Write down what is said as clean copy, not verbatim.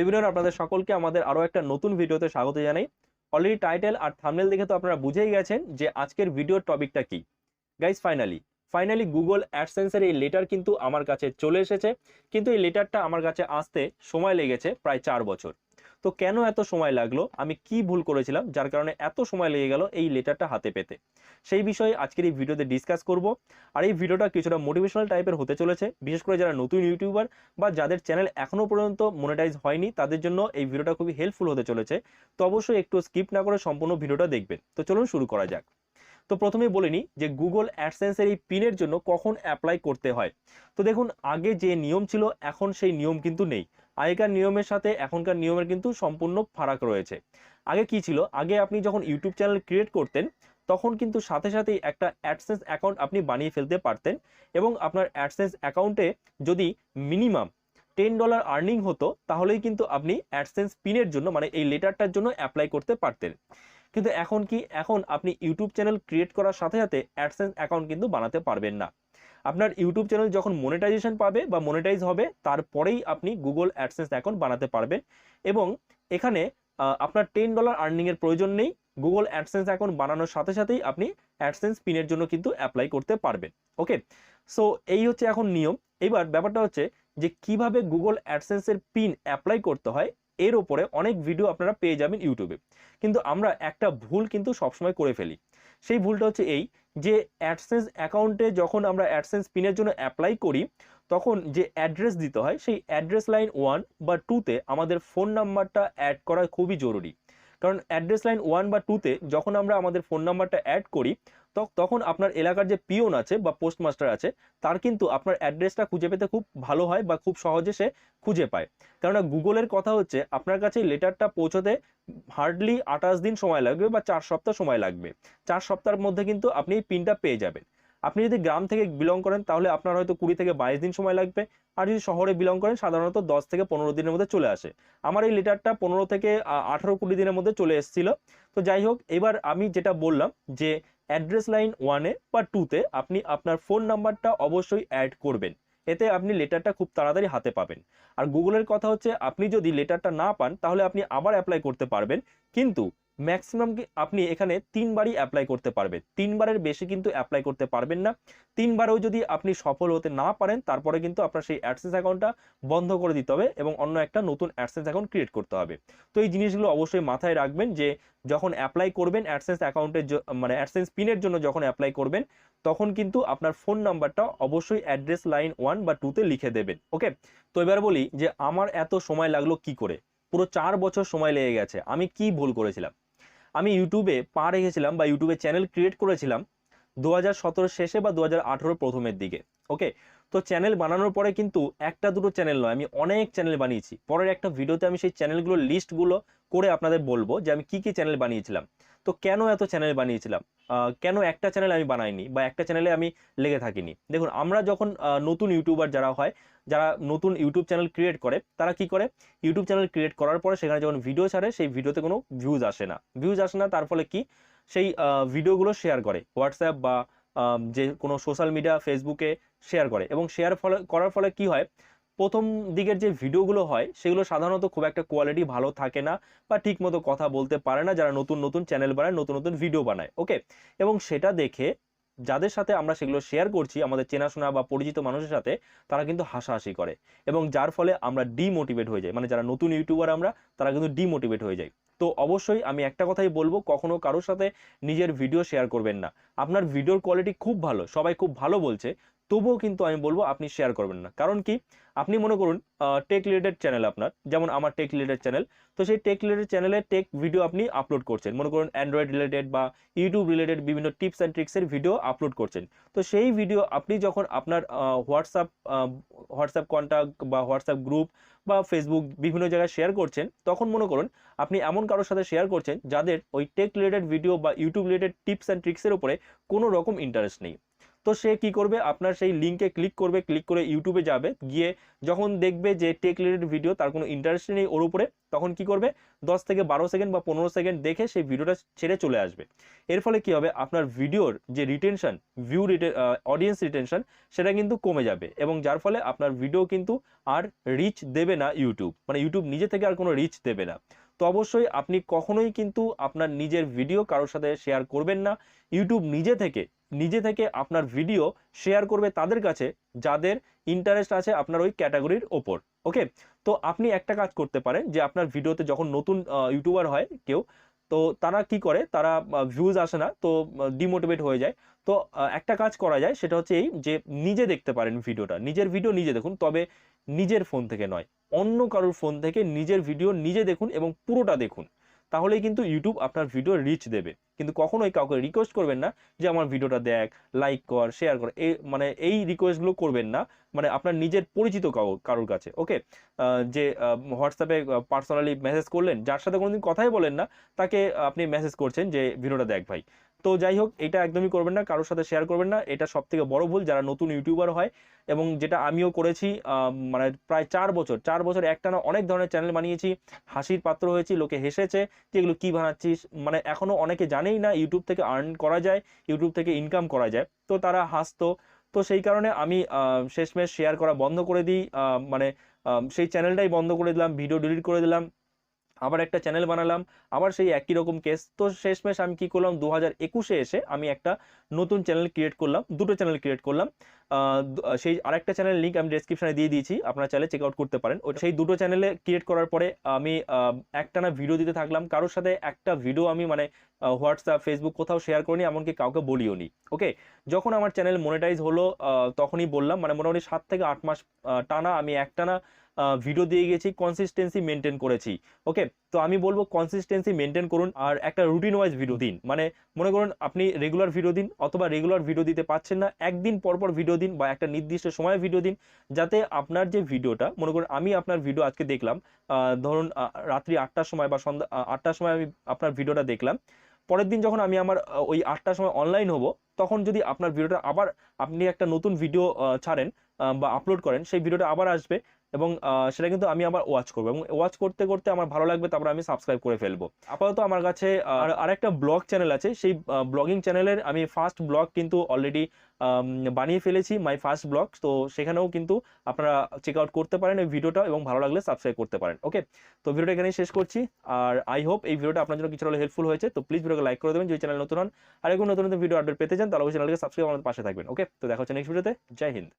Everyone, আপনাদের সকলকে আমাদের আরো একটা নতুন ভিডিওতে স্বাগত জানাই। অলরেডি টাইটেল আর থাম্বনেল দেখে তো আপনারা বুঝেই গেছেন যে আজকের ভিডিওর টপিকটা কি। গাইস, ফাইনালি গুগল অ্যাডসেন্সের এই লেটার কিন্তু আমার কাছে চলে এসেছে। কিন্তু এই লেটারটা আমার কাছে আসতে সময় লেগেছে প্রায় 4 বছর। তো কেন এত সময় লাগলো, আমি কি ভুল করেছিলাম যার কারণে এত সময় লেগে গেল এই লেটারটা হাতে পেতে, সেই বিষয়ে আজকের এই ভিডিওতে ডিসকাস করব। আর এই ভিডিওটা কিছুটা মোটিভেশনাল টাইপের হতে চলেছে, বিশেষ করে যারা নতুন ইউটিউবার বা যাদের চ্যানেল এখনো পর্যন্ত মনিটাইজ হয়নি তাদের জন্য এই ভিডিওটা খুবই হেল্পফুল হতে চলেছে। তো অবশ্যই একটু স্কিপ না করে সম্পূর্ণ ভিডিওটা দেখবেন। তো চলুন শুরু করা যাক। তো প্রথমে বলে নিই যে গুগল অ্যাডসেন্সের এই পিনের জন্য কখন অ্যাপ্লাই করতে হয়। তো দেখুন, আগে যে নিয়ম ছিল এখন সেই নিয়ম কিন্তু নেই। আগেকার নিয়মের সাথে এখনকার নিয়মের কিন্তু সম্পূর্ণ ফারাক রয়েছে। আগে কি ছিল, আগে আপনি যখন ইউটিউব চ্যানেল ক্রিয়েট করতেন তখন কিন্তু সাথে সাথেই একটা অ্যাডসেন্স অ্যাকাউন্ট আপনি বানিয়ে ফেলতে পারতেন, এবং আপনার অ্যাডসেন্স অ্যাকাউন্টে যদি মিনিমাম $10 আর্নিং হতো তাহলেই কিন্তু আপনি অ্যাডসেন্স পিনের জন্য মানে এই লেটারটার জন্য অ্যাপ্লাই করতে পারতেন। কিন্তু এখন কি, এখন আপনি ইউটিউব চ্যানেল ক্রিয়েট করার সাথে সাথে অ্যাডসেন্স অ্যাকাউন্ট কিন্তু বানাতে পারবেন না। আপনার ইউটিউব চ্যানেল যখন মনিটাইজেশন পাবে বা মনিটাইজ হবে তারপরেই আপনি গুগল অ্যাডসেন্স অ্যাকাউন্ট বানাতে পারবেন। এবং এখানে আপনার $10 আর্নিং এর প্রয়োজন নেই। গুগল অ্যাডসেন্স অ্যাকাউন্ট বানানোর সাথে সাথেই আপনি অ্যাডসেন্স পিনের জন্য কিন্তু অ্যাপ্লাই করতে পারবেন। ওকে, সো এই হচ্ছে এখন নিয়ম। এবার ব্যাপারটা হচ্ছে যে কিভাবে গুগল অ্যাডসেন্সের পিন অ্যাপ্লাই করতে হয়, এর উপরে অনেক ভিডিও আপনারা পেয়ে যাবেন ইউটিউবে। কিন্তু আমরা একটা ভুল কিন্তু সবসময় করে ফেলি। সেই ভুলটা হচ্ছে এই, যে অ্যাডসেন্স অ্যাকাউন্টে যখন আমরা অ্যাডসেন্স পিনের জন্য অ্যাপ্লাই করি তখন যে অ্যাড্রেস দিতে হয় সেই অ্যাড্রেস লাইন 1 বা 2তে আমাদের ফোন নাম্বারটা অ্যাড করা খুবই জরুরি। কারণ অ্যাড্রেস লাইন 1 বা 2তে যখন আমরা আমাদের ফোন নাম্বারটা অ্যাড করি তখন আপনার এলাকার যে পিওন আছে বা পোস্টমাস্টার আছে তার কিন্তু আপনার অ্যাড্রেসটা খুঁজে পেতে খুব ভালো হয় বা খুব সহজে সে খুঁজে পায়। কেননা গুগলের কথা হচ্ছে আপনার কাছে লেটারটা পৌঁছতে হার্ডলি 28 দিন সময় লাগবে বা 4 সপ্তাহ সময় লাগবে। 4 সপ্তাহের মধ্যে কিন্তু আপনি এই পিনটা পেয়ে যাবেন। আপনি যদি গ্রাম থেকে বিলং করেন তাহলে আপনার হয়তো 20 থেকে 22 দিন সময় লাগবে। আর যদি শহরে বিলং করেন সাধারণত 10 থেকে 15 দিনের মধ্যে চলে আসে। আমার এই লেটারটা 15 থেকে 18-20 দিনের মধ্যে চলে এসেছিল। তো যাই হোক, এবার আমি যেটা বললাম যে অ্যাড্রেস লাইন 1-এ বা 2-তে আপনি আপনার ফোন নাম্বারটা অবশ্যই অ্যাড করবেন। এতে আপনি লেটারটা খুব তাড়াতাড়ি হাতে পাবেন। আর গুগলের কথা হচ্ছে আপনি যদি লেটারটা না পান তাহলে আপনি আবার অ্যাপ্লাই করতে পারবেন, কিন্তু ম্যাক্সিমাম আপনি এখানে 3বারই অ্যাপ্লাই করতে পারবেন। 3বারের বেশি কিন্তু অ্যাপ্লাই করতে পারবেন না। 3বারেও যদি আপনি সফল হতে না পারেন তারপরে কিন্তু আপনার সেই অ্যাডসেন্স অ্যাকাউন্টটা বন্ধ করে দিতে হবে এবং অন্য একটা নতুন অ্যাডসেন্স অ্যাকাউন্ট ক্রিয়েট করতে হবে। তো এই জিনিসগুলো অবশ্যই মাথায় রাখবেন যে যখন অ্যাপ্লাই করবেন অ্যাডসেন্স অ্যাকাউন্টের মানে অ্যাডসেন্স পিনের জন্য যখন অ্যাপ্লাই করবেন তখন কিন্তু আপনার ফোন নাম্বারটা অবশ্যই অ্যাড্রেস লাইন 1 বা 2-তে লিখে দেবেন। ওকে, তো এবার বলি যে আমার এত সময় লাগলো কি করে। পুরো 4 বছর সময় লেগে গেছে। আমি কি ভুল করেছিলাম, আমি ইউটিউবে পা রেখেছিলাম বা ইউটিউবে চ্যানেল ক্রিয়েট করেছিলাম 2017 শেষে বা 2018 প্রথমের দিকে। ওকে, তো চ্যানেল বানানোর পরে কিন্তু একটা দুটো চ্যানেল নয়, আমি অনেক চ্যানেল বানিয়েছি। পরের একটা ভিডিওতে আমি সেই চ্যানেলগুলোর লিস্টগুলো করে আপনাদের বলবো যে আমি কি কি চ্যানেল বানিয়েছিলাম। তো কেন এত চ্যানেল বানিয়েছিলাম, কেন একটা চ্যানেল আমি বানাইনি বা একটা চ্যানেলে আমি লেগে থাকিনি। দেখুন, আমরা যখন নতুন ইউটিউবার যারা হয়, যারা নতুন ইউটিউব চ্যানেল ক্রিয়েট করে তারা কি করে, ইউটিউব চ্যানেল ক্রিয়েট করার পরে সেখানে যখন ভিডিও ছাড়ে সেই ভিডিওতে কোনো ভিউজ আসে না। তার ফলে কি, সেই ভিডিওগুলো শেয়ার করে হোয়াটসঅ্যাপ বা যে কোনো সোশ্যাল মিডিয়া ফেসবুকে শেয়ার করে, এবং করার ফলে কি হয়, প্রথম দিকের যে ভিডিওগুলো হয় সেগুলো সাধারণত খুব একটা কোয়ালিটি ভালো থাকে না বা ঠিক মতো কথা বলতে পারে না যারা নতুন নতুন চ্যানেল বানায়, নতুন নতুন ভিডিও বানায়। ওকে, এবং সেটা দেখে যাদের সাথে আমরা সেগুলো শেয়ার করছি, আমাদের চেনাশোনা বা পরিচিত মানুষের সাথে, তারা কিন্তু হাসাহাসি করে, এবং যার ফলে আমরা ডিমোটিভেট হয়ে যাই। মানে যারা নতুন ইউটিউবার আমরা, তারা কিন্তু ডিমোটিভেট হয়ে যায়। তো অবশ্যই আমি একটা কথাই বলবো, কখনো কারোর সাথে নিজের ভিডিও শেয়ার করবেন না। আপনার ভিডিওর কোয়ালিটি খুব ভালো, সবাই খুব ভালো বলছে, তবুও কিন্তু আমি বলবো আপনি শেয়ার করবেন না। কারণ কি, আপনি মনে করুন টেক রিলেটেড চ্যানেল আপনার, যেমন আমার টেক রিলেটেড চ্যানেল, তো সেই টেক রিলেটেড চ্যানেলে টেক ভিডিও আপনি আপলোড করছেন, মনে করুন অ্যান্ড্রয়েড রিলেটেড বা ইউটিউব রিলেটেড বিভিন্ন টিপস অ্যান্ড ট্রিক্সের ভিডিও আপলোড করছেন। তো সেই ভিডিও আপনি যখন আপনার হোয়াটসঅ্যাপ কন্ট্যাক্ট বা হোয়াটসঅ্যাপ গ্রুপ বা ফেসবুক বিভিন্ন জায়গায় শেয়ার করছেন, তখন মনে করুন আপনি এমন কারোর সাথে শেয়ার করছেন যাদের ওই টেক রিলেটেড ভিডিও বা ইউটিউব রিলেটেড টিপস অ্যান্ড ট্রিক্সের উপরে কোনো রকম ইন্টারেস্ট নেই। তো সে কি করবে, আপনার সেই লিঙ্কে ক্লিক করবে, ক্লিক করে ইউটিউবে যাবে, গিয়ে যখন দেখবে যে টেক রিলেটেড ভিডিও, তার কোনো ইন্টারেস্ট নেই ওর উপরে, তখন কি করবে 10 থেকে 12 সেকেন্ড বা 15 সেকেন্ড দেখে সেই ভিডিওটা ছেড়ে চলে আসবে। এর ফলে কি হবে, আপনার ভিডিওর যে রিটেনশন, অডিয়েন্স রিটেনশন, সেটা কিন্তু কমে যাবে, এবং যার ফলে আপনার ভিডিও কিন্তু আর রিচ দেবে না ইউটিউব, মানে ইউটিউব নিজে থেকে আর কোনো রিচ দেবে না। তো অবশ্যই আপনি কখনোই কিন্তু আপনার নিজের ভিডিও কারোর সাথে শেয়ার করবেন না। ইউটিউব নিজে থেকে আপনার ভিডিও শেয়ার করবে তাদের কাছে যাদের ইন্টারেস্ট আছে আপনার ওই ক্যাটাগরির ওপর। ওকে, তো আপনি একটা কাজ করতে পারেন যে আপনার ভিডিওতে যখন নতুন ইউটিউবার হয় কেউ, তো তারা কি করে, তারা ভিউজ আসে না, তো ডিমোটিভেট হয়ে যায়। তো একটা কাজ করা যায়, সেটা হচ্ছে এই যে নিজে দেখতে পারেন ভিডিওটা, নিজের ভিডিও নিজে দেখুন, তবে নিজের ফোন থেকে নয়, অন্য কারোর ফোন থেকে নিজের ভিডিও নিজে দেখুন এবং পুরোটা দেখুন। তাহলেই কিন্তু ইউটিউব আপনার ভিডিও রিচ দেবে। কিন্তু কখনোই কাউকে রিকোয়েস্ট করবেন না যে আমার ভিডিওটা দেখ, লাইক কর, শেয়ার কর, মানে এই রিকোয়েস্টগুলো করবেন না, মানে আপনার নিজের পরিচিত কারোর কাছে। ওকে, যে হোয়াটসঅ্যাপে পার্সোনালি মেসেজ করলেন, যার সাথে কোনোদিন কথাই বলেন না, তাকে আপনি মেসেজ করছেন যে ভিডিওটা দেখ ভাই। তো যাই হোক, এটা একদমই করবেন না, কারোর সাথে শেয়ার করবেন না, এটা সব থেকে বড় ভুল যারা নতুন ইউটিউবার হয়। এবং যেটা আমিও করেছি, মানে প্রায় 4 বছর একটানা অনেক ধরনের চ্যানেল বানিয়েছি, হাসির পাত্র হয়েছি, লোকে হেসেছে যে এগুলো কি বানাচ্ছিস, মানে এখনো অনেকে জানেই না ইউটিউব থেকে আর্ন করা যায়, ইউটিউব থেকে ইনকাম করা যায়, তো তারা হাসতো। তো সেই কারণে আমি শেষমেশ শেয়ার করা বন্ধ করে দিই, মানে সেই চ্যানেলটাই বন্ধ করে দিলাম, ভিডিও ডিলিট করে দিলাম, আবার একটা চ্যানেল বানালাম, আবার সেই একই রকম কেস। তো শেষমেশ আমি কি করলাম, 2021-এ এসে আমি একটা নতুন চ্যানেল ক্রিয়েট করলাম, দুটো চ্যানেল ক্রিয়েট করলাম। সেই আরেকটা চ্যানেল লিঙ্ক আমি ডেসক্রিপশনে দিয়ে দিয়েছি, আপনারা চাইলে চেক আউট করতে পারেন। সেই দুটো চ্যানেলে ক্রিয়েট করার পরে আমি একটানা ভিডিও দিতে থাকলাম, কারোর সাথে একটা ভিডিও আমি মানে হোয়াটসঅ্যাপ, ফেসবুক কোথাও শেয়ার করিনি, এমনকি কাউকে বলিও নি। ওকে, যখন আমার চ্যানেল মনিটাইজ হলো, তখনই বললাম, মানে মোটামুটি 7 থেকে 8 মাস টানা আমি একটানা ভিডিও দিয়ে গেছি, কনসিস্টেন্সি মেনটেন করেছি। ওকে, তো আমি বলবো কনসিস্টেন্সি মেনটেন করুন, আর একটা রুটিন ওয়াইজ ভিডিও দিন। মানে মনে করুন আপনি রেগুলার ভিডিও দিন, অথবা রেগুলার ভিডিও দিতে পারছেন না, একদিন পর পর ভিডিও দিন, বা একটা নির্দিষ্ট সময়ে ভিডিও দিন, যাতে আপনার যে ভিডিওটা, মনে করুন আমি আপনার ভিডিও আজকে দেখলাম, ধরুন রাত্রি 8টার সময় বা সন্ধ্যা 8টার সময় আমি আপনার ভিডিওটা দেখলাম, পরের দিন যখন আমি আমার ওই 8টার সময় অনলাইন হব, তখন যদি আপনার ভিডিওটা আবার, আপনি একটা নতুন ভিডিও ছাড়েন বা আপলোড করেন, সেই ভিডিওটা আবার আসবে, এবং সেটা কিন্তু আমি আবার ওয়াচ করবো, এবং ওয়াচ করতে করতে আমার ভালো লাগবে, তারপর আমি সাবস্ক্রাইব করে ফেলবো। আপাতত আমার কাছে আরেকটা ব্লগ চ্যানেল আছে, সেই ব্লগিং চ্যানেলের আমি ফার্স্ট ব্লগ কিন্তু অলরেডি বানিয়ে ফেলেছি, মাই ফার্স্ট ব্লগ। তো সেখানেও কিন্তু আপনারা চেক আউট করতে পারেন এই ভিডিওটা, এবং ভালো লাগলে সাবস্ক্রাইব করতে পারেন। ওকে, তো ভিডিওটা এখানেই শেষ করছি, আর আই হোপ এই ভিডিওটা আপনার জন্য কিছুটা হলে হেল্পফুল হয়েছে। তো প্লিজ ভিডিওকে লাইক করে দেবেন যদি চ্যানেল নতুন হন, আর এরকম নতুন নতুন ভিডিও আপডেট পেতে চান তাহলে অবশ্যই চ্যানেলকে সাবস্ক্রাইব আমাদের পাশে থাকবেন। ওকে, তো দেখা হচ্ছে নেক্সট ভিডিওতে। জয় হিন্দ।